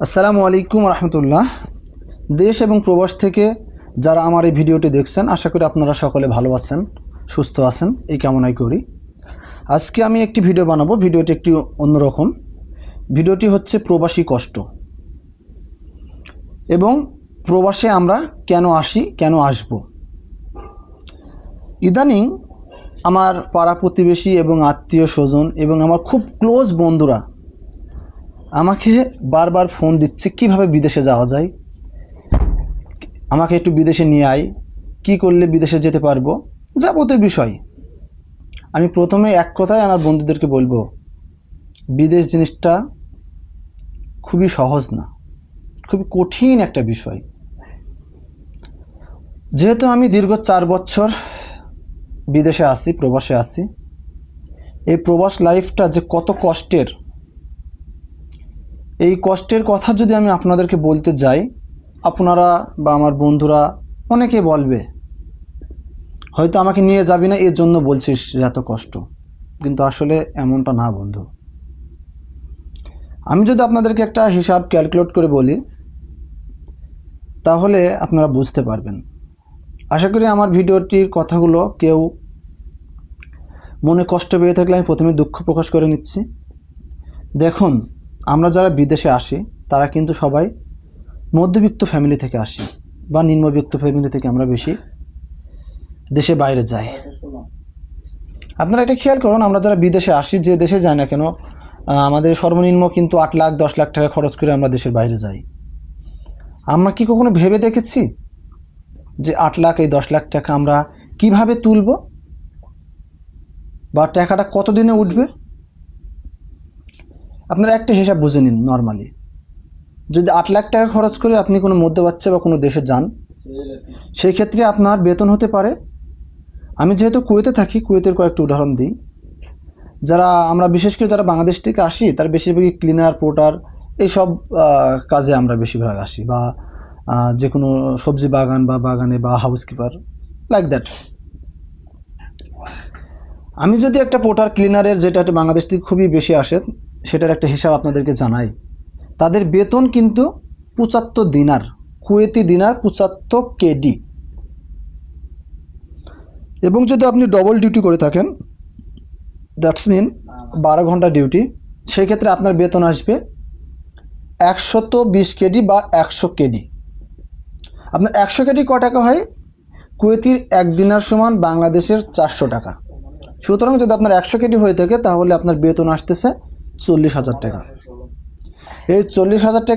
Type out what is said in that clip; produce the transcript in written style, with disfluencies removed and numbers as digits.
আসসালামু আলাইকুম রহমতুল্লাহ। দেশ এবং প্রবাস থেকে যারা আমার এই ভিডিওটি দেখছেন, আশা করি আপনারা সকলে ভালো আছেন, সুস্থ আছেন, এই কামনাই করি। আজকে আমি একটি ভিডিও বানাবো। ভিডিওটি একটি অন্যরকম। ভিডিওটি হচ্ছে প্রবাসী কষ্ট এবং প্রবাসে আমরা কেন আসি, কেন আসব। ইদানিং আমার পাড়া প্রতিবেশী এবং আত্মীয় স্বজন এবং আমার খুব ক্লোজ বন্ধুরা আমাকে বারবার ফোন দিচ্ছে কিভাবে বিদেশে যাওয়া যায়, আমাকে একটু বিদেশে নিয়ে আয়, কী করলে বিদেশে যেতে পারবো, যাবতীয় বিষয়। আমি প্রথমে এক কথায় আমার বন্ধুদেরকে বলবো, বিদেশ জিনিসটা খুবই সহজ না, খুবই কঠিন একটা বিষয়। যেহেতু আমি দীর্ঘ 4 বছর বিদেশে আছি, প্রবাসে আছি, এই প্রবাস লাইফটা যে কত কষ্টের, এই কষ্টের কথা যদি আমি আপনাদেরকে বলতে যাই, আপনারা বা আমার বন্ধুরা অনেকে বলবে হয়তো আমাকে নিয়ে যাবি না, এর জন্য বলছিস এত কষ্ট। কিন্তু আসলে এমনটা না বন্ধু। আমি যদি আপনাদেরকে একটা হিসাব ক্যালকুলেট করে বলি, তাহলে আপনারা বুঝতে পারবেন। আশা করি আমার ভিডিওটির কথাগুলো কেউ মনে কষ্ট পেয়ে থাকলে আমি প্রথমে দুঃখ প্রকাশ করে নিচ্ছি। দেখুন, আমরা যারা বিদেশে আসি তারা কিন্তু সবাই মধ্যবিত্ত ফ্যামিলি থেকে আসি বা নিম্নবিত্ত ফ্যামিলি থেকে আমরা বেশি দেশে বাইরে যাই। আপনারা এটা খেয়াল করুন, আমরা যারা বিদেশে আসি, যে দেশে যাই না কেন, আমাদের সর্বনিম্ন কিন্তু 8 লাখ 10 লাখ টাকা খরচ করে আমরা দেশের বাইরে যাই। আমরা কি কখনো ভেবে দেখেছি যে 8 লাখ এই 10 লাখ টাকা আমরা কিভাবে তুলব বা টাকাটা কতদিনে উঠবে? আপনারা একটা হিসাব বুঝে নিন। নর্মালি যদি 8 লাখ টাকা খরচ করে আপনি কোনো মধ্যবাচ্চা বা কোনো দেশে যান, সেই ক্ষেত্রে আপনার বেতন হতে পারে, আমি যেহেতু কুয়েতে থাকি, কুয়েতের কয়েকটা উদাহরণ দিই। যারা আমরা বিশেষ করে যারা বাংলাদেশ থেকে আসি, তার বেশিরভাগই ক্লিনার, পোর্টার, এইসব কাজে আমরা বেশিরভাগ আসি, বা যে কোনো সবজি বাগান বা বাগানে বা হাউসকিপার, লাইক দ্যাট। আমি যদি একটা পোর্টার ক্লিনারের, যেটা বাংলাদেশ থেকে খুবই বেশি আসে, সেটার একটা হিসাব আপনাদেরকে জানাই। তাদের বেতন কিন্তু 75 দিনার, কুয়েতি দিনার 75 কেডি। এবং যদি আপনি ডবল ডিউটি করে থাকেন, দ্যাটস মিন 12 ঘন্টা ডিউটি, সেই ক্ষেত্রে আপনার বেতন আসবে 120 কেডি বা 100 কেডি। আপনার 100 কেডি ক টাকা হয়? কুয়েতির 1 দিনার সমান বাংলাদেশের 400 টাকা। সুতরাং যদি আপনার 100 কেডি হয়ে থাকে, তাহলে আপনার বেতন আসতেছে 40,000 টাকা। এই 40,000 টাকা